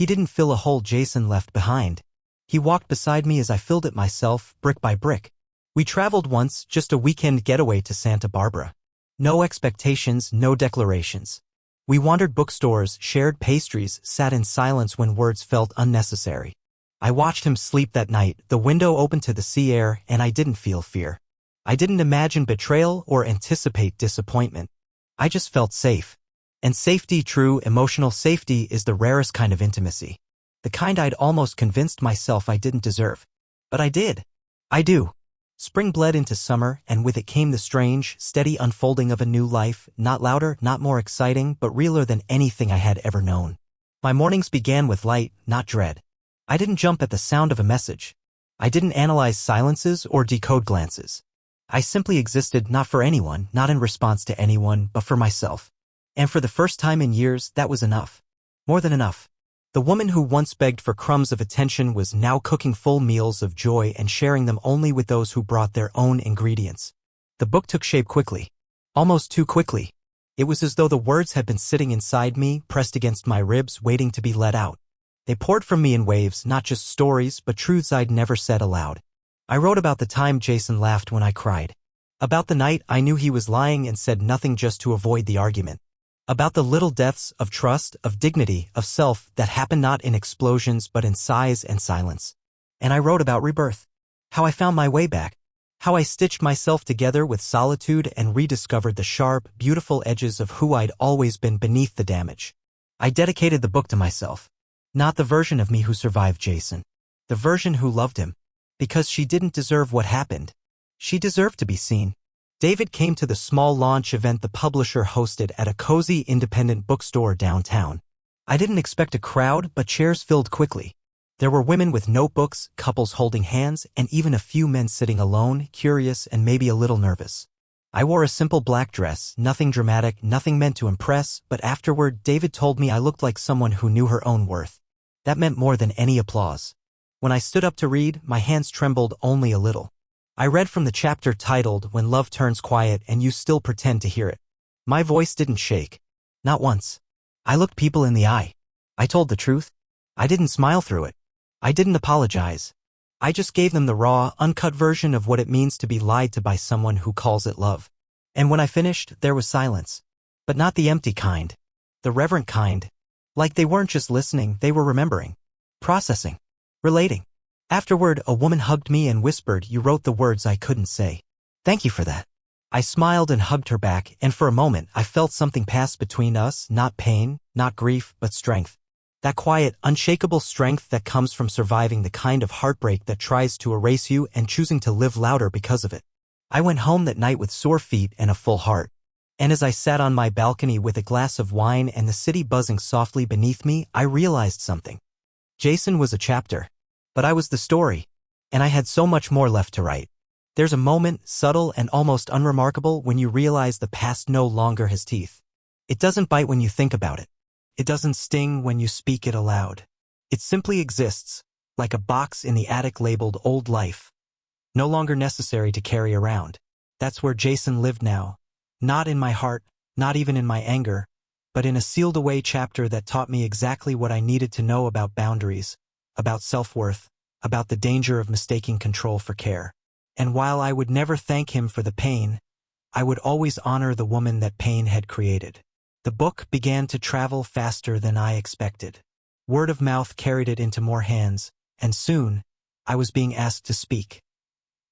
He didn't fill a hole Jason left behind. He walked beside me as I filled it myself, brick by brick. We traveled once, just a weekend getaway to Santa Barbara. No expectations, no declarations. We wandered bookstores, shared pastries, sat in silence when words felt unnecessary. I watched him sleep that night, the window open to the sea air, and I didn't feel fear. I didn't imagine betrayal or anticipate disappointment. I just felt safe. And safety, true emotional safety, is the rarest kind of intimacy. The kind I'd almost convinced myself I didn't deserve. But I did. I do. Spring bled into summer, and with it came the strange, steady unfolding of a new life, not louder, not more exciting, but realer than anything I had ever known. My mornings began with light, not dread. I didn't jump at the sound of a message. I didn't analyze silences or decode glances. I simply existed, not for anyone, not in response to anyone, but for myself. And for the first time in years, that was enough. More than enough. The woman who once begged for crumbs of attention was now cooking full meals of joy and sharing them only with those who brought their own ingredients. The book took shape quickly. Almost too quickly. It was as though the words had been sitting inside me, pressed against my ribs, waiting to be let out. They poured from me in waves, not just stories, but truths I'd never said aloud. I wrote about the time Jason laughed when I cried. About the night I knew he was lying and said nothing just to avoid the argument. About the little deaths of trust, of dignity, of self that happen not in explosions but in sighs and silence. And I wrote about rebirth. How I found my way back. How I stitched myself together with solitude and rediscovered the sharp, beautiful edges of who I'd always been beneath the damage. I dedicated the book to myself. Not the version of me who survived Jason. The version who loved him. Because she didn't deserve what happened. She deserved to be seen. David came to the small launch event the publisher hosted at a cozy independent bookstore downtown. I didn't expect a crowd, but chairs filled quickly. There were women with notebooks, couples holding hands, and even a few men sitting alone, curious and maybe a little nervous. I wore a simple black dress, nothing dramatic, nothing meant to impress, but afterward David told me I looked like someone who knew her own worth. That meant more than any applause. When I stood up to read, my hands trembled only a little. I read from the chapter titled When Love Turns Quiet and You Still Pretend to Hear It. My voice didn't shake. Not once. I looked people in the eye. I told the truth. I didn't smile through it. I didn't apologize. I just gave them the raw, uncut version of what it means to be lied to by someone who calls it love. And when I finished, there was silence. But not the empty kind. The reverent kind. Like they weren't just listening, they were remembering. Processing. Relating. Afterward, a woman hugged me and whispered, "You wrote the words I couldn't say. Thank you for that." I smiled and hugged her back, and for a moment I felt something pass between us, not pain, not grief, but strength. That quiet, unshakable strength that comes from surviving the kind of heartbreak that tries to erase you and choosing to live louder because of it. I went home that night with sore feet and a full heart. And as I sat on my balcony with a glass of wine and the city buzzing softly beneath me, I realized something. Jason was a chapter, but I was the story, and I had so much more left to write. There's a moment, subtle and almost unremarkable, when you realize the past no longer has teeth. It doesn't bite when you think about it. It doesn't sting when you speak it aloud. It simply exists, like a box in the attic labeled Old Life, no longer necessary to carry around. That's where Jason lived now. Not in my heart, not even in my anger, but in a sealed-away chapter that taught me exactly what I needed to know about boundaries, about self-worth, about the danger of mistaking control for care. And while I would never thank him for the pain, I would always honor the woman that pain had created. The book began to travel faster than I expected. Word of mouth carried it into more hands, and soon, I was being asked to speak.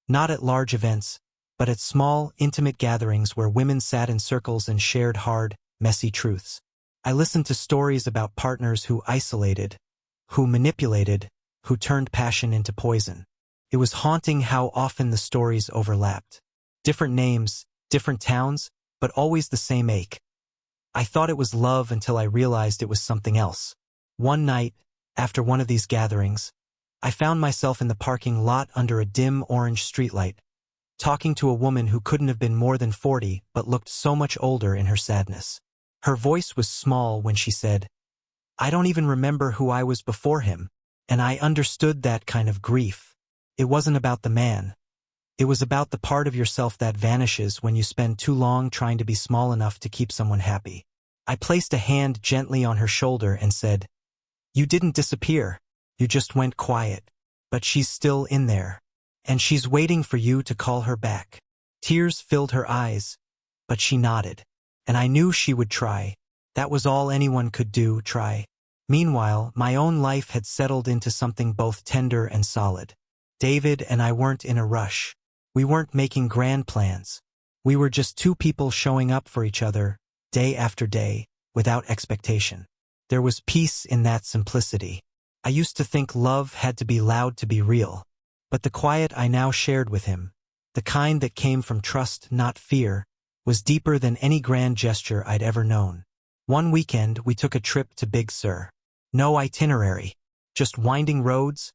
Not at large events, but at small, intimate gatherings where women sat in circles and shared hard, messy truths. I listened to stories about partners who isolated, who manipulated, who turned passion into poison. It was haunting how often the stories overlapped. Different names, different towns, but always the same ache. I thought it was love until I realized it was something else. One night, after one of these gatherings, I found myself in the parking lot under a dim orange streetlight, talking to a woman who couldn't have been more than 40 but looked so much older in her sadness. Her voice was small when she said, "I don't even remember who I was before him," and I understood that kind of grief. It wasn't about the man. It was about the part of yourself that vanishes when you spend too long trying to be small enough to keep someone happy. I placed a hand gently on her shoulder and said, "You didn't disappear. You just went quiet. But she's still in there. And she's waiting for you to call her back." Tears filled her eyes, but she nodded. And I knew she would try. That was all anyone could do, try. Meanwhile, my own life had settled into something both tender and solid. David and I weren't in a rush. We weren't making grand plans. We were just two people showing up for each other, day after day, without expectation. There was peace in that simplicity. I used to think love had to be loud to be real. But the quiet I now shared with him, the kind that came from trust, not fear, was deeper than any grand gesture I'd ever known. One weekend, we took a trip to Big Sur. No itinerary, just winding roads,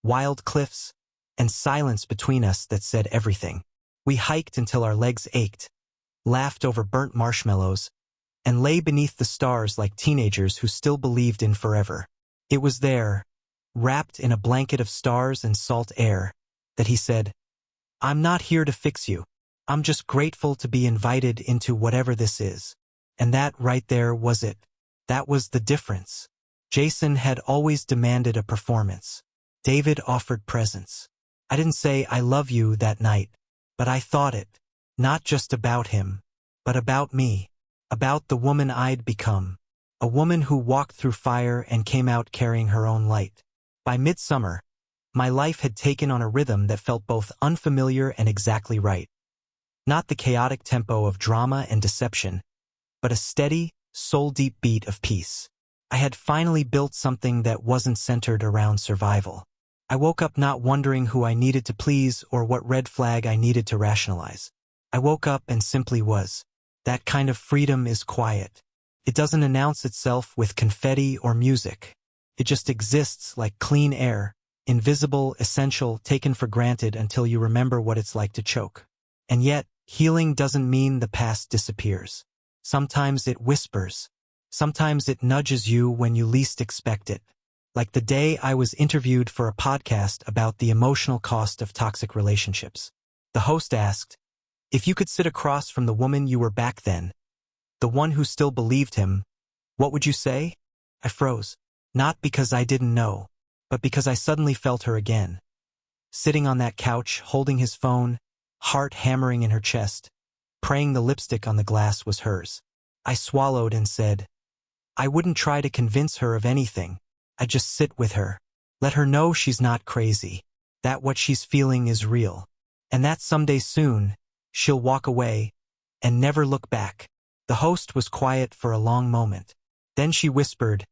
wild cliffs, and silence between us that said everything. We hiked until our legs ached, laughed over burnt marshmallows, and lay beneath the stars like teenagers who still believed in forever. It was there, wrapped in a blanket of stars and salt air, that he said, "I'm not here to fix you. I'm just grateful to be invited into whatever this is." And that right there was it. That was the difference. Jason had always demanded a performance. David offered presence. I didn't say "I love you" that night, but I thought it, not just about him, but about me, about the woman I'd become, a woman who walked through fire and came out carrying her own light. By midsummer, my life had taken on a rhythm that felt both unfamiliar and exactly right. Not the chaotic tempo of drama and deception, but a steady, soul-deep beat of peace. I had finally built something that wasn't centered around survival. I woke up not wondering who I needed to please or what red flag I needed to rationalize. I woke up and simply was. That kind of freedom is quiet. It doesn't announce itself with confetti or music. It just exists like clean air, invisible, essential, taken for granted until you remember what it's like to choke. And yet, healing doesn't mean the past disappears. Sometimes it whispers. Sometimes it nudges you when you least expect it. Like the day I was interviewed for a podcast about the emotional cost of toxic relationships. The host asked, "If you could sit across from the woman you were back then, the one who still believed him, what would you say?" I froze. Not because I didn't know, but because I suddenly felt her again. Sitting on that couch, holding his phone, heart hammering in her chest, praying the lipstick on the glass was hers. I swallowed and said, "I wouldn't try to convince her of anything. I'd just sit with her. Let her know she's not crazy. That what she's feeling is real. And that someday soon, she'll walk away and never look back." The host was quiet for a long moment. Then she whispered,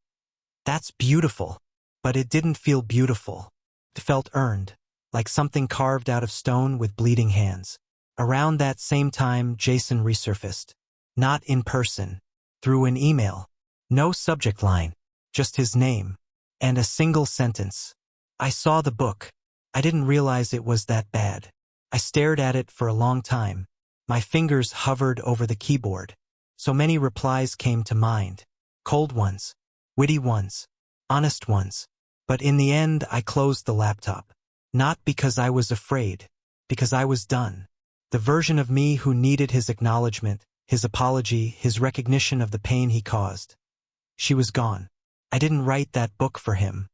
"That's beautiful." But it didn't feel beautiful. It felt earned, like something carved out of stone with bleeding hands. Around that same time, Jason resurfaced. Not in person. Through an email. No subject line. Just his name. And a single sentence. I saw the book. I didn't realize it was that bad. I stared at it for a long time. My fingers hovered over the keyboard. So many replies came to mind. Cold ones. Witty ones. Honest ones. But in the end, I closed the laptop. Not because I was afraid. Because I was done. The version of me who needed his acknowledgement, his apology, his recognition of the pain he caused. She was gone. I didn't write that book for him.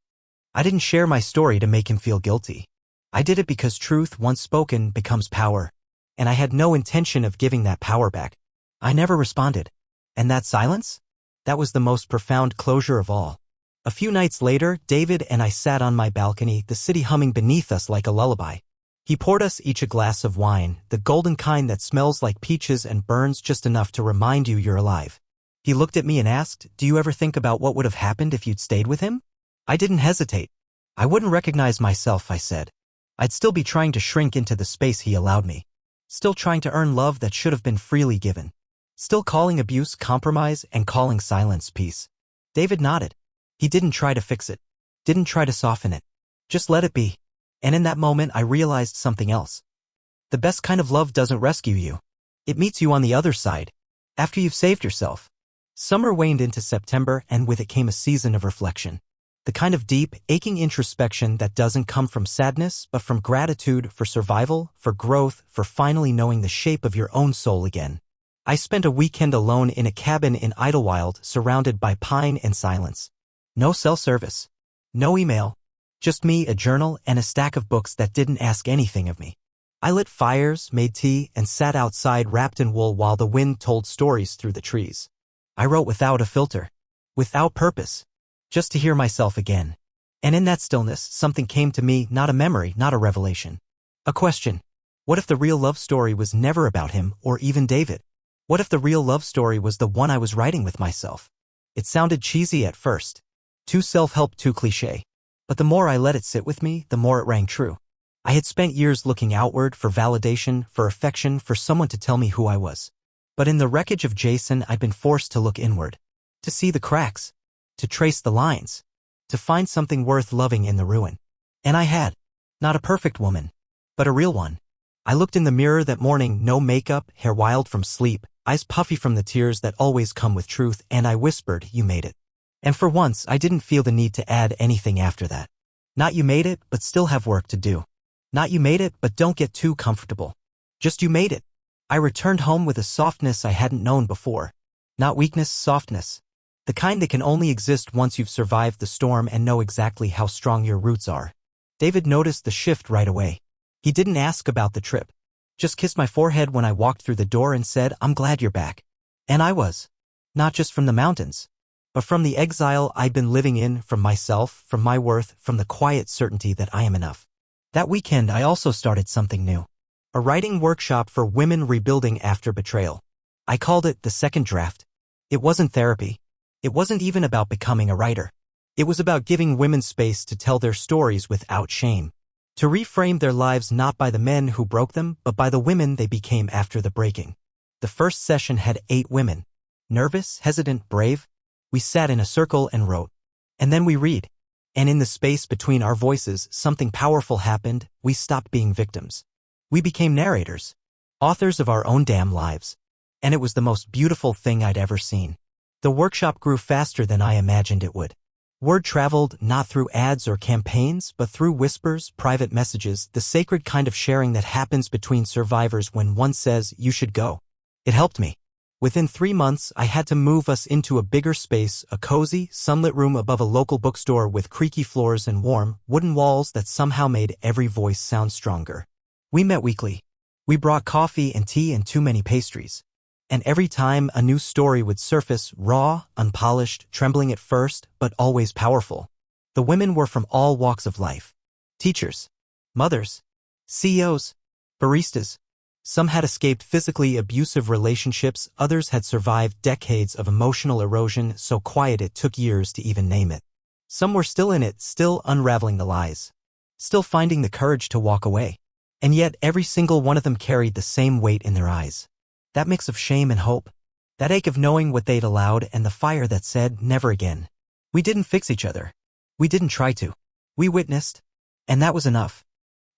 I didn't share my story to make him feel guilty. I did it because truth, once spoken, becomes power. And I had no intention of giving that power back. I never responded. And that silence? That was the most profound closure of all. A few nights later, David and I sat on my balcony, the city humming beneath us like a lullaby. He poured us each a glass of wine, the golden kind that smells like peaches and burns just enough to remind you you're alive. He looked at me and asked, "Do you ever think about what would have happened if you'd stayed with him?" I didn't hesitate. I wouldn't recognize myself, I said. I'd still be trying to shrink into the space he allowed me. Still trying to earn love that should have been freely given. Still calling abuse compromise and calling silence peace. David nodded. He didn't try to fix it. Didn't try to soften it. Just let it be. And in that moment, I realized something else. The best kind of love doesn't rescue you. It meets you on the other side, after you've saved yourself. Summer waned into September, and with it came a season of reflection. The kind of deep, aching introspection that doesn't come from sadness, but from gratitude for survival, for growth, for finally knowing the shape of your own soul again. I spent a weekend alone in a cabin in Idlewild, surrounded by pine and silence. No cell service. No email. Just me, a journal, and a stack of books that didn't ask anything of me. I lit fires, made tea, and sat outside wrapped in wool while the wind told stories through the trees. I wrote without a filter. Without purpose. Just to hear myself again. And in that stillness, something came to me, not a memory, not a revelation. A question. What if the real love story was never about him, or even David? What if the real love story was the one I was writing with myself? It sounded cheesy at first. Too self-help, too cliché. But the more I let it sit with me, the more it rang true. I had spent years looking outward for validation, for affection, for someone to tell me who I was. But in the wreckage of Jason, I'd been forced to look inward. To see the cracks. To trace the lines. To find something worth loving in the ruin. And I had. Not a perfect woman. But a real one. I looked in the mirror that morning, no makeup, hair wild from sleep, eyes puffy from the tears that always come with truth, and I whispered, "You made it." And for once, I didn't feel the need to add anything after that. Not "you made it, but still have work to do." Not "you made it, but don't get too comfortable." Just "you made it." I returned home with a softness I hadn't known before. Not weakness, softness. The kind that can only exist once you've survived the storm and know exactly how strong your roots are. David noticed the shift right away. He didn't ask about the trip. Just kissed my forehead when I walked through the door and said, "I'm glad you're back." And I was. Not just from the mountains, but from the exile I'd been living in, from myself, from my worth, from the quiet certainty that I am enough. That weekend I also started something new. A writing workshop for women rebuilding after betrayal. I called it the second draft. It wasn't therapy. It wasn't even about becoming a writer. It was about giving women space to tell their stories without shame. To reframe their lives not by the men who broke them, but by the women they became after the breaking. The first session had 8 women. Nervous, hesitant, brave. We sat in a circle and wrote. And then we read. And in the space between our voices, something powerful happened. We stopped being victims. We became narrators. Authors of our own damn lives. And it was the most beautiful thing I'd ever seen. The workshop grew faster than I imagined it would. Word traveled not through ads or campaigns, but through whispers, private messages, the sacred kind of sharing that happens between survivors when one says, "You should go." It helped me. Within 3 months, I had to move us into a bigger space, a cozy, sunlit room above a local bookstore with creaky floors and warm, wooden walls that somehow made every voice sound stronger. We met weekly. We brought coffee and tea and too many pastries. And every time a new story would surface, raw, unpolished, trembling at first, but always powerful. The women were from all walks of life. Teachers, mothers, CEOs, baristas. Some had escaped physically abusive relationships, others had survived decades of emotional erosion so quiet it took years to even name it. Some were still in it, still unraveling the lies. Still finding the courage to walk away. And yet every single one of them carried the same weight in their eyes. That mix of shame and hope. That ache of knowing what they'd allowed and the fire that said, never again. We didn't fix each other. We didn't try to. We witnessed. And that was enough.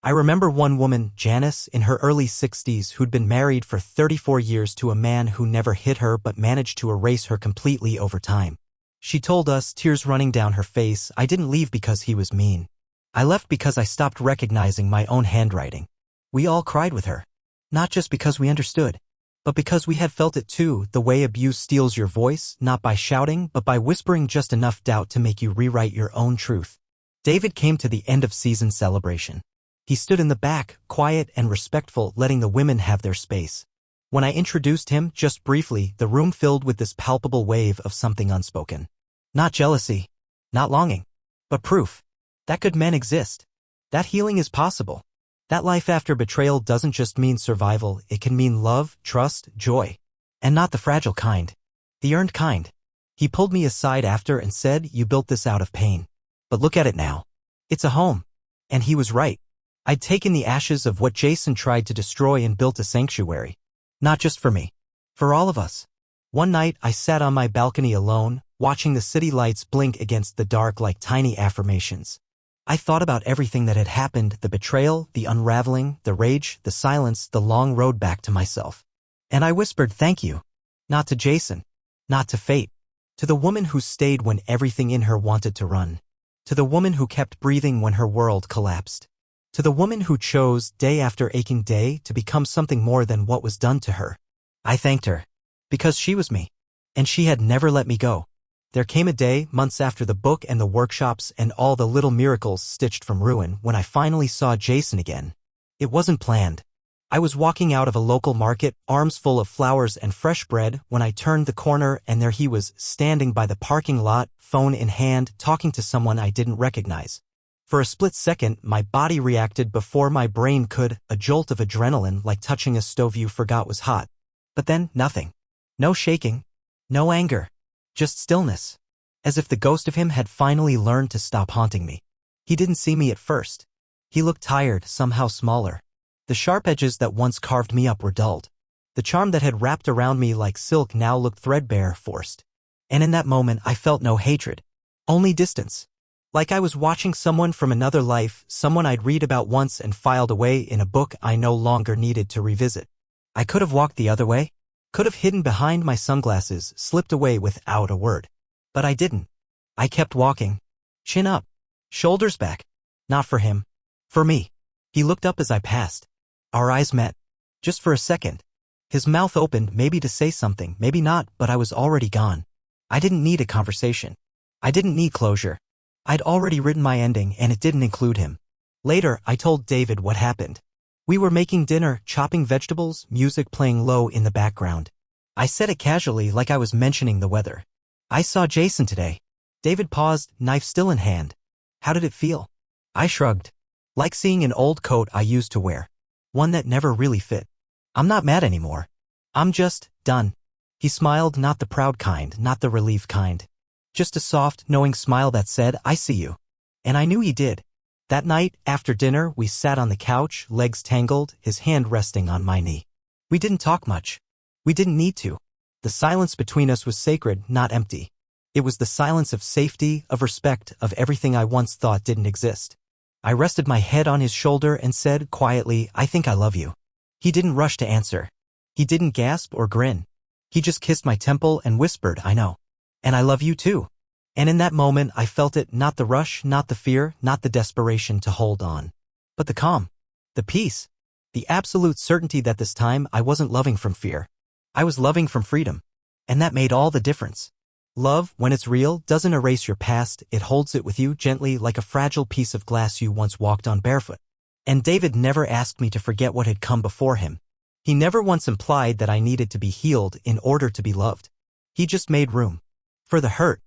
I remember one woman, Janice, in her early 60s, who'd been married for 34 years to a man who never hit her but managed to erase her completely over time. She told us, tears running down her face, I didn't leave because he was mean. I left because I stopped recognizing my own handwriting. We all cried with her. Not just because we understood, but because we had felt it too, the way abuse steals your voice, not by shouting, but by whispering just enough doubt to make you rewrite your own truth. David came to the end of season celebration. He stood in the back, quiet and respectful, letting the women have their space. When I introduced him, just briefly, the room filled with this palpable wave of something unspoken. Not jealousy, not longing, but proof that good men exist. That healing is possible. That life after betrayal doesn't just mean survival, it can mean love, trust, joy. And not the fragile kind. The earned kind. He pulled me aside after and said, you built this out of pain. But look at it now. It's a home. And he was right. I'd taken the ashes of what Jason tried to destroy and built a sanctuary. Not just for me. For all of us. One night, I sat on my balcony alone, watching the city lights blink against the dark like tiny affirmations. I thought about everything that had happened, the betrayal, the unraveling, the rage, the silence, the long road back to myself. And I whispered thank you. Not to Jason. Not to fate. To the woman who stayed when everything in her wanted to run. To the woman who kept breathing when her world collapsed. To the woman who chose, day after aching day, to become something more than what was done to her. I thanked her. Because she was me. And she had never let me go. There came a day, months after the book and the workshops and all the little miracles stitched from ruin, when I finally saw Jason again. It wasn't planned. I was walking out of a local market, arms full of flowers and fresh bread, when I turned the corner and there he was, standing by the parking lot, phone in hand, talking to someone I didn't recognize. For a split second, my body reacted before my brain could, a jolt of adrenaline like touching a stove you forgot was hot. But then, nothing. No shaking. No anger. Just stillness. As if the ghost of him had finally learned to stop haunting me. He didn't see me at first. He looked tired, somehow smaller. The sharp edges that once carved me up were dulled. The charm that had wrapped around me like silk now looked threadbare, forced. And in that moment I felt no hatred. Only distance. Like I was watching someone from another life, someone I'd read about once and filed away in a book I no longer needed to revisit. I could have walked the other way. Could have hidden behind my sunglasses, slipped away without a word. But I didn't. I kept walking. Chin up. Shoulders back. Not for him. For me. He looked up as I passed. Our eyes met. Just for a second. His mouth opened, maybe to say something, maybe not, but I was already gone. I didn't need a conversation. I didn't need closure. I'd already written my ending and it didn't include him. Later, I told David what happened. We were making dinner, chopping vegetables, music playing low in the background. I said it casually like I was mentioning the weather. I saw Jason today. David paused, knife still in hand. How did it feel? I shrugged. Like seeing an old coat I used to wear. One that never really fit. I'm not mad anymore. I'm just done. He smiled, not the proud kind, not the relieved kind. Just a soft, knowing smile that said, I see you. And I knew he did. That night, after dinner, we sat on the couch, legs tangled, his hand resting on my knee. We didn't talk much. We didn't need to. The silence between us was sacred, not empty. It was the silence of safety, of respect, of everything I once thought didn't exist. I rested my head on his shoulder and said, quietly, I think I love you. He didn't rush to answer. He didn't gasp or grin. He just kissed my temple and whispered, I know. And I love you too. And in that moment I felt it, not the rush, not the fear, not the desperation to hold on. But the calm. The peace. The absolute certainty that this time I wasn't loving from fear. I was loving from freedom. And that made all the difference. Love, when it's real, doesn't erase your past, it holds it with you gently like a fragile piece of glass you once walked on barefoot. And David never asked me to forget what had come before him. He never once implied that I needed to be healed in order to be loved. He just made room. For the hurt.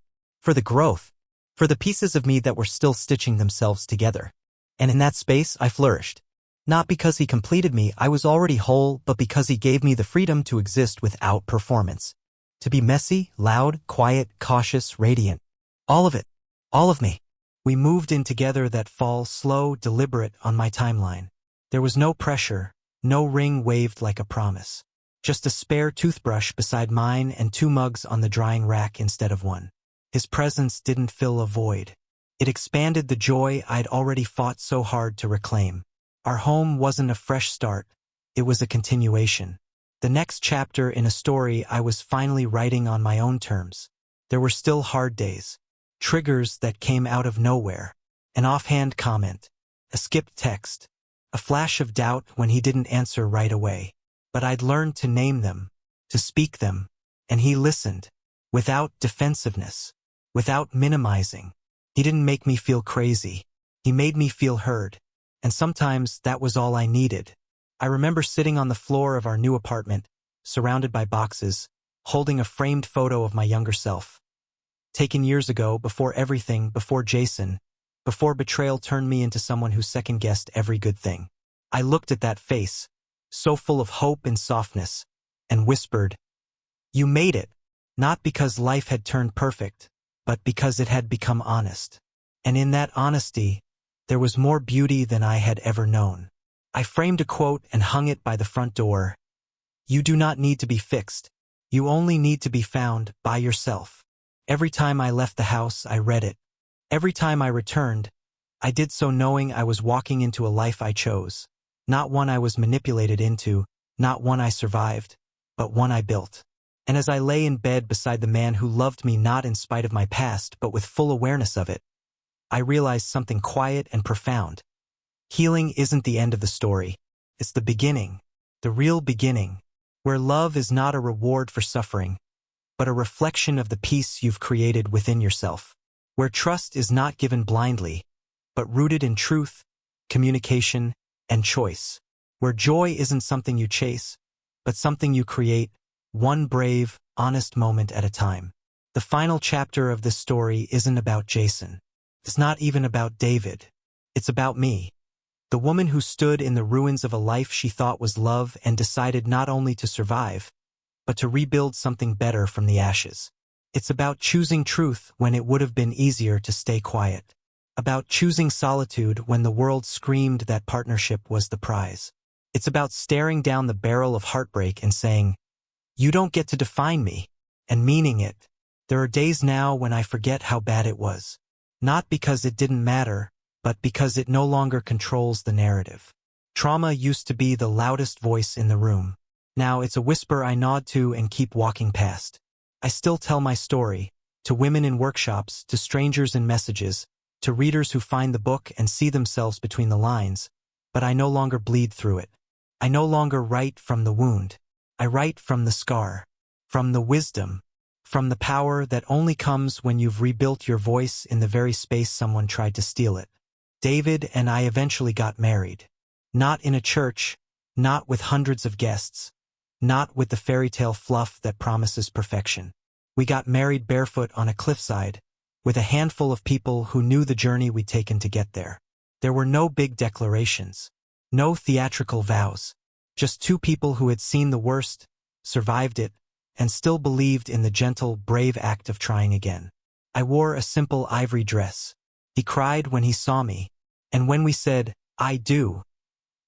For the growth. For the pieces of me that were still stitching themselves together. And in that space I flourished. Not because he completed me, I was already whole, but because he gave me the freedom to exist without performance. To be messy, loud, quiet, cautious, radiant. All of it. All of me. We moved in together that fall, slow, deliberate, on my timeline. There was no pressure, no ring waved like a promise. Just a spare toothbrush beside mine and 2 mugs on the drying rack instead of one. His presence didn't fill a void. It expanded the joy I'd already fought so hard to reclaim. Our home wasn't a fresh start, it was a continuation. The next chapter in a story I was finally writing on my own terms. There were still hard days. Triggers that came out of nowhere. An offhand comment. A skipped text. A flash of doubt when he didn't answer right away. But I'd learned to name them, to speak them, and he listened. Without defensiveness. Without minimizing. He didn't make me feel crazy. He made me feel heard. And sometimes that was all I needed. I remember sitting on the floor of our new apartment, surrounded by boxes, holding a framed photo of my younger self. Taken years ago, before everything, before Jason, before betrayal turned me into someone who second-guessed every good thing. I looked at that face, so full of hope and softness, and whispered, "You made it," not because life had turned perfect, but because it had become honest. And in that honesty, there was more beauty than I had ever known. I framed a quote and hung it by the front door. "You do not need to be fixed. You only need to be found by yourself." Every time I left the house, I read it. Every time I returned, I did so knowing I was walking into a life I chose. Not one I was manipulated into, not one I survived, but one I built. And as I lay in bed beside the man who loved me not in spite of my past but with full awareness of it, I realized something quiet and profound. Healing isn't the end of the story. It's the beginning, the real beginning, where love is not a reward for suffering, but a reflection of the peace you've created within yourself. Where trust is not given blindly, but rooted in truth, communication, and choice. Where joy isn't something you chase, but something you create, one brave, honest moment at a time. The final chapter of this story isn't about Jason. It's not even about David. It's about me. The woman who stood in the ruins of a life she thought was love and decided not only to survive, but to rebuild something better from the ashes. It's about choosing truth when it would have been easier to stay quiet. About choosing solitude when the world screamed that partnership was the prize. It's about staring down the barrel of heartbreak and saying, "You don't get to define me," and meaning it. There are days now when I forget how bad it was. Not because it didn't matter, but because it no longer controls the narrative. Trauma used to be the loudest voice in the room. Now it's a whisper I nod to and keep walking past. I still tell my story, to women in workshops, to strangers in messages, to readers who find the book and see themselves between the lines, but I no longer bleed through it. I no longer write from the wound. I write from the scar, from the wisdom, from the power that only comes when you've rebuilt your voice in the very space someone tried to steal it. David and I eventually got married. Not in a church, not with hundreds of guests, not with the fairy tale fluff that promises perfection. We got married barefoot on a cliffside, with a handful of people who knew the journey we'd taken to get there. There were no big declarations, no theatrical vows, just 2 people who had seen the worst, survived it, and still believed in the gentle, brave act of trying again. I wore a simple ivory dress. He cried when he saw me, and when we said, "I do,"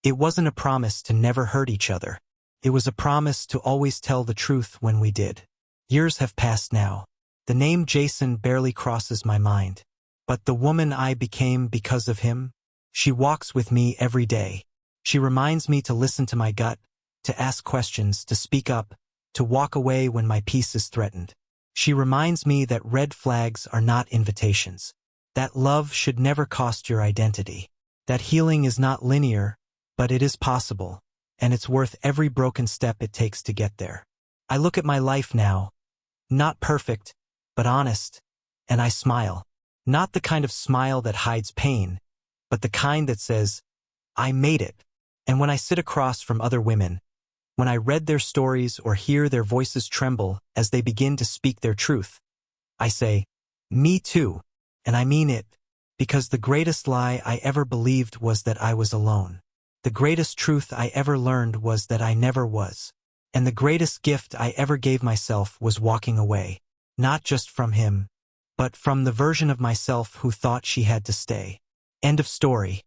it wasn't a promise to never hurt each other. It was a promise to always tell the truth when we did. Years have passed now. The name Jason barely crosses my mind. But the woman I became because of him, she walks with me every day. She reminds me to listen to my gut, to ask questions, to speak up, to walk away when my peace is threatened. She reminds me that red flags are not invitations. That love should never cost your identity. That healing is not linear, but it is possible. And it's worth every broken step it takes to get there. I look at my life now, not perfect, but honest, and I smile. Not the kind of smile that hides pain, but the kind that says, "I made it." And when I sit across from other women, when I read their stories or hear their voices tremble as they begin to speak their truth, I say, "Me too," and I mean it, because the greatest lie I ever believed was that I was alone. The greatest truth I ever learned was that I never was. And the greatest gift I ever gave myself was walking away, not just from him, but from the version of myself who thought she had to stay. End of story.